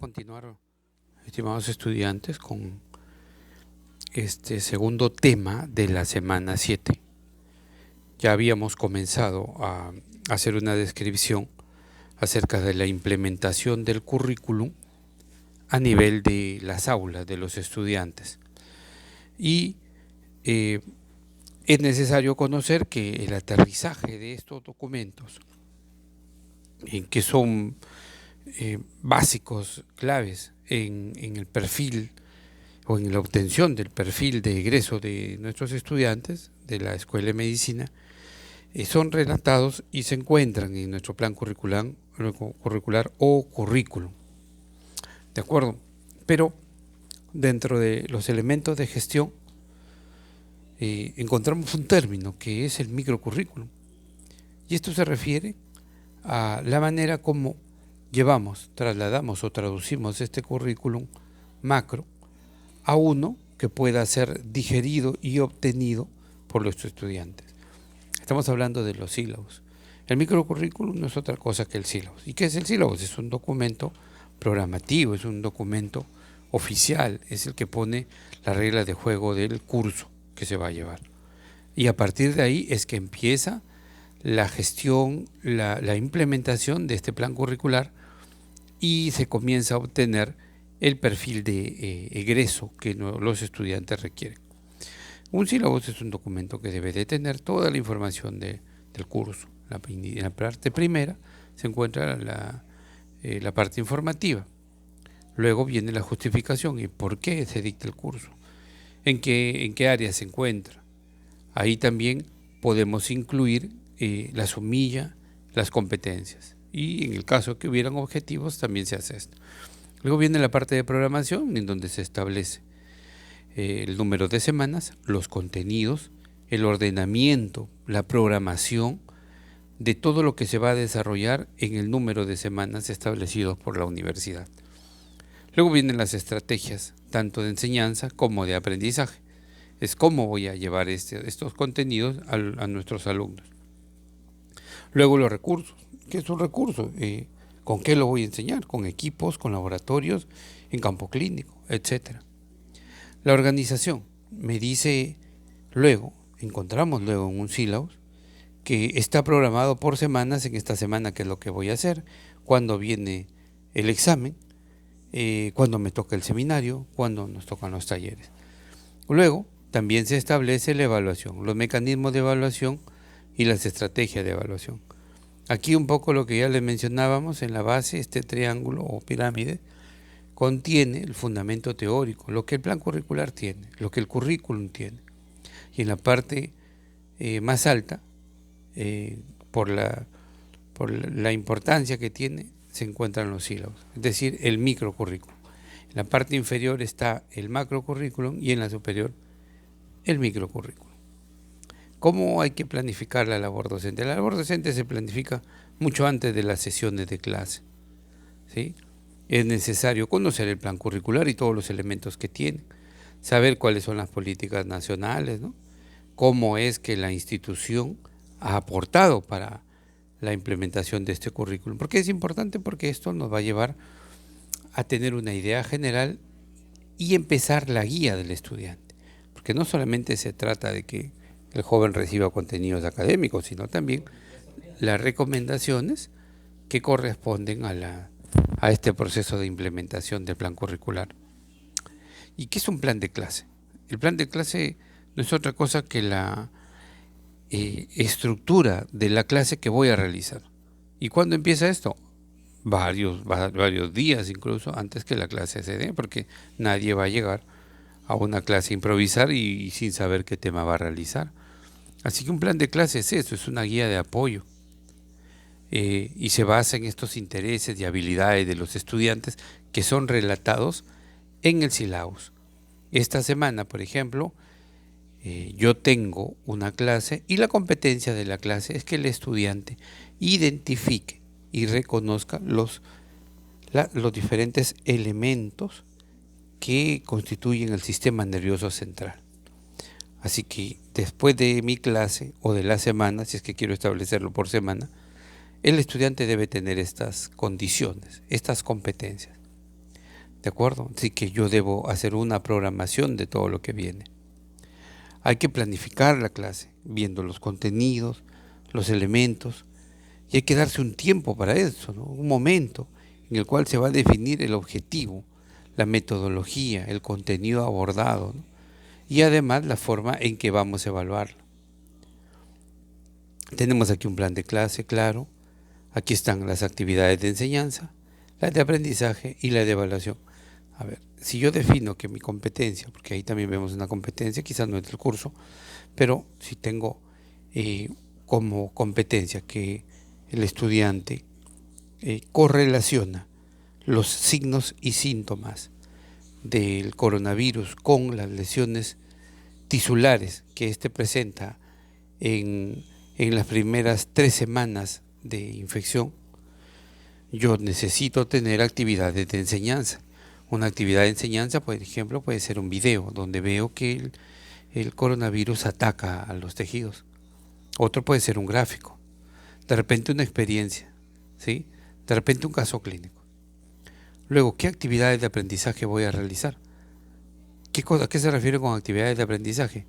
continuar, estimados estudiantes, con este segundo tema de la semana 7. Ya habíamos comenzado a hacer una descripción acerca de la implementación del currículum a nivel de las aulas de los estudiantes. Y es necesario conocer que el aterrizaje de estos documentos, que son básicos, claves en el perfil o en la obtención del perfil de egreso de nuestros estudiantes de la Escuela de Medicina, son relatados y se encuentran en nuestro plan curricular o currículum. ¿De acuerdo? Pero dentro de los elementos de gestión encontramos un término que es el microcurrículum. Y esto se refiere a la manera como llevamos, trasladamos o traducimos este currículum macro a uno que pueda ser digerido y obtenido por los estudiantes. Estamos hablando de los sílabos. El microcurrículum no es otra cosa que el sílabos. ¿Y qué es el sílabos? Es un documento programativo, es un documento oficial, es el que pone las reglas de juego del curso que se va a llevar. Y a partir de ahí es que empieza la gestión, la implementación de este plan curricular y se comienza a obtener el perfil de egreso que los estudiantes requieren. Un sílabus es un documento que debe de tener toda la información del curso. En la parte primera se encuentra la parte informativa. Luego viene la justificación y por qué se dicta el curso, en qué área se encuentra. Ahí también podemos incluir la sumilla, las competencias. Y en el caso que hubieran objetivos también se hace esto. Luego viene la parte de programación en donde se establece el número de semanas, los contenidos, el ordenamiento, la programación de todo lo que se va a desarrollar en el número de semanas establecidos por la universidad. Luego vienen las estrategias, tanto de enseñanza como de aprendizaje. Es cómo voy a llevar estos contenidos a nuestros alumnos. Luego los recursos. ¿Qué es un recurso? ¿Con qué lo voy a enseñar? Con equipos, con laboratorios, en campo clínico, etc. La organización me dice encontramos luego en un sílabus que está programado por semanas. En esta semana, ¿qué es lo que voy a hacer? Cuándo viene el examen, cuándo me toca el seminario, cuándo nos tocan los talleres. Luego también se establece la evaluación, los mecanismos de evaluación y las estrategias de evaluación. Aquí un poco lo que ya les mencionábamos en la base, este triángulo o pirámide contiene el fundamento teórico, lo que el plan curricular tiene, lo que el currículum tiene. Y en la parte más alta, por la importancia que tiene, se encuentran los sílabos, es decir, el microcurrículum. En la parte inferior está el macrocurrículum y en la superior el microcurrículum. ¿Cómo hay que planificar la labor docente? La labor docente se planifica mucho antes de las sesiones de clase, ¿sí? Es necesario conocer el plan curricular y todos los elementos que tiene, saber cuáles son las políticas nacionales, ¿no? Cómo es que la institución ha aportado para la implementación de este currículum. ¿Por qué es importante? Porque esto nos va a llevar a tener una idea general y empezar la guía del estudiante. Porque no solamente se trata de que el joven reciba contenidos académicos, sino también las recomendaciones que corresponden a este proceso de implementación del plan curricular. ¿Y qué es un plan de clase? El plan de clase no es otra cosa que la estructura de la clase que voy a realizar. ¿Y cuándo empieza esto? Varios días incluso antes que la clase se dé, porque nadie va a llegar a una clase a improvisar y sin saber qué tema va a realizar. Así que un plan de clase es eso, es una guía de apoyo y se basa en estos intereses y habilidades de los estudiantes que son relatados en el sílabus. Esta semana, por ejemplo, yo tengo una clase y la competencia de la clase es que el estudiante identifique y reconozca los diferentes elementos que constituyen el sistema nervioso central. Así que después de mi clase o de la semana, si es que quiero establecerlo por semana, el estudiante debe tener estas condiciones, estas competencias. ¿De acuerdo? Así que yo debo hacer una programación de todo lo que viene. Hay que planificar la clase, viendo los contenidos, los elementos, y hay que darse un tiempo para eso, ¿no? Un momento en el cual se va a definir el objetivo, la metodología, el contenido abordado, ¿no? Y además la forma en que vamos a evaluarlo. Tenemos aquí un plan de clase claro, aquí están las actividades de enseñanza, la de aprendizaje y la de evaluación. A ver, si yo defino que mi competencia, porque ahí también vemos una competencia, quizás no es del curso, pero si tengo como competencia que el estudiante correlaciona los signos y síntomas del coronavirus con las lesiones tisulares que éste presenta en las primeras 3 semanas de infección, yo necesito tener actividades de enseñanza. Una actividad de enseñanza, por ejemplo, puede ser un video donde veo que el coronavirus ataca a los tejidos. Otro puede ser un gráfico. De repente una experiencia, ¿sí? De repente un caso clínico. Luego, ¿qué actividades de aprendizaje voy a realizar? ¿A qué se refiere con actividades de aprendizaje?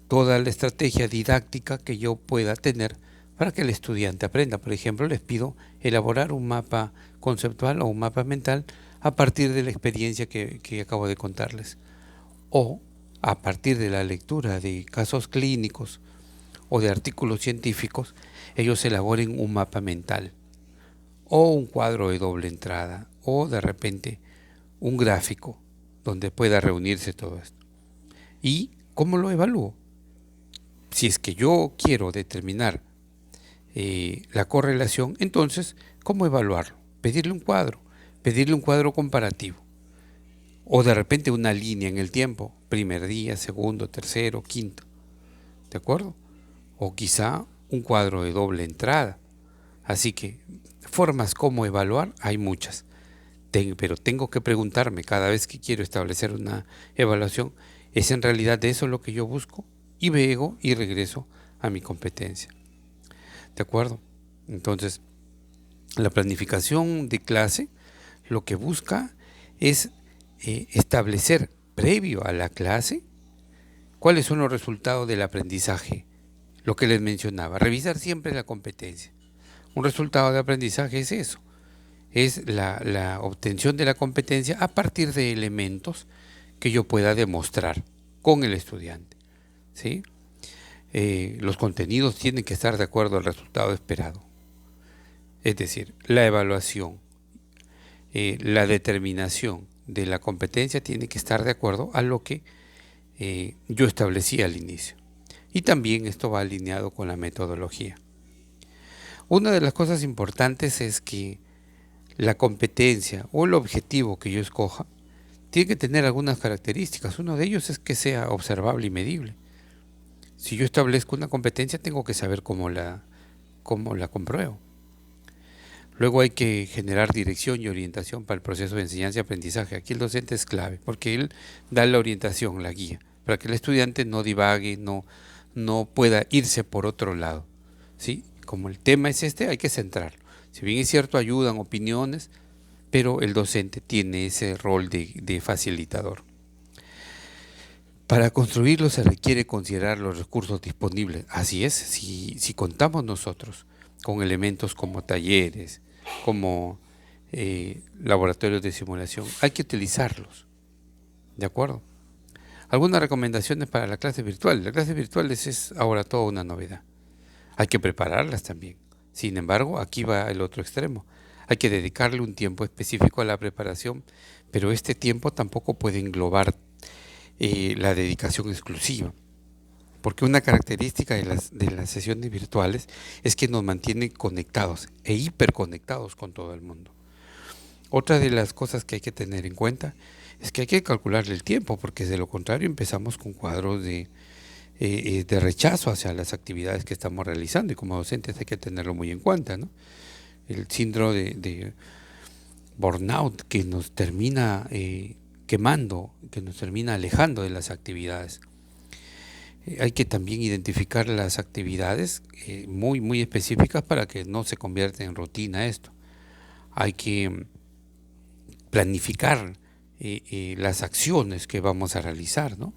Toda la estrategia didáctica que yo pueda tener para que el estudiante aprenda. Por ejemplo, les pido elaborar un mapa conceptual o un mapa mental a partir de la experiencia que acabo de contarles. O a partir de la lectura de casos clínicos o de artículos científicos, ellos elaboren un mapa mental o un cuadro de doble entrada o de repente un gráfico donde pueda reunirse todo esto. ¿Y cómo lo evalúo? Si es que yo quiero determinar la correlación, entonces, ¿cómo evaluarlo? Pedirle un cuadro comparativo, o de repente una línea en el tiempo, primer día, segundo, tercero, quinto, ¿de acuerdo? O quizá un cuadro de doble entrada. Así que formas como evaluar hay muchas, pero tengo que preguntarme cada vez que quiero establecer una evaluación, ¿es en realidad eso lo que yo busco? Y veo y regreso a mi competencia. ¿De acuerdo? Entonces, la planificación de clase lo que busca es establecer previo a la clase cuáles son los resultados del aprendizaje. Lo que les mencionaba, revisar siempre la competencia. Un resultado de aprendizaje es eso, es la obtención de la competencia a partir de elementos que yo pueda demostrar con el estudiante, ¿sí? Los contenidos tienen que estar de acuerdo al resultado esperado. Es decir, la evaluación, la determinación de la competencia tiene que estar de acuerdo a lo que yo establecí al inicio. Y también esto va alineado con la metodología. Una de las cosas importantes es que la competencia o el objetivo que yo escoja tiene que tener algunas características. Uno de ellos es que sea observable y medible. Si yo establezco una competencia, tengo que saber cómo la compruebo. Luego hay que generar dirección y orientación para el proceso de enseñanza y aprendizaje. Aquí el docente es clave, porque él da la orientación, la guía, para que el estudiante no divague, no pueda irse por otro lado, ¿sí? Como el tema es este, hay que centrarlo. Si bien es cierto, ayudan opiniones, pero el docente tiene ese rol de facilitador. Para construirlo se requiere considerar los recursos disponibles. Así es, si contamos nosotros con elementos como talleres, como laboratorios de simulación, hay que utilizarlos, ¿de acuerdo? Algunas recomendaciones para la clase virtual. La clase virtual es ahora toda una novedad. Hay que prepararlas también. Sin embargo, aquí va el otro extremo. Hay que dedicarle un tiempo específico a la preparación, pero este tiempo tampoco puede englobar la dedicación exclusiva, porque una característica de las sesiones virtuales es que nos mantienen conectados e hiperconectados con todo el mundo. Otra de las cosas que hay que tener en cuenta es que hay que calcularle el tiempo, porque de lo contrario empezamos con cuadros de rechazo hacia las actividades que estamos realizando, y como docentes hay que tenerlo muy en cuenta, ¿no? El síndrome de burnout que nos termina quemando, que nos termina alejando de las actividades. Hay que también identificar las actividades muy específicas para que no se convierta en rutina esto. Hay que planificar las acciones que vamos a realizar, ¿no?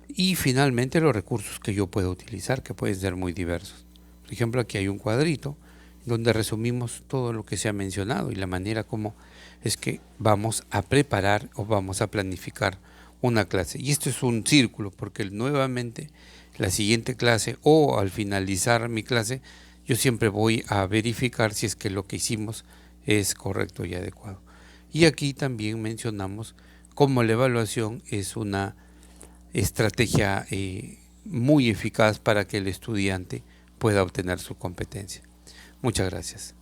Y finalmente los recursos que yo puedo utilizar, que pueden ser muy diversos. Por ejemplo, aquí hay un cuadrito donde resumimos todo lo que se ha mencionado y la manera como es que vamos a preparar o vamos a planificar una clase. Y esto es un círculo, porque nuevamente la siguiente clase o al finalizar mi clase, yo siempre voy a verificar si es que lo que hicimos es correcto y adecuado. Y aquí también mencionamos cómo la evaluación es una estrategia muy eficaz para que el estudiante pueda obtener su competencia. Muchas gracias.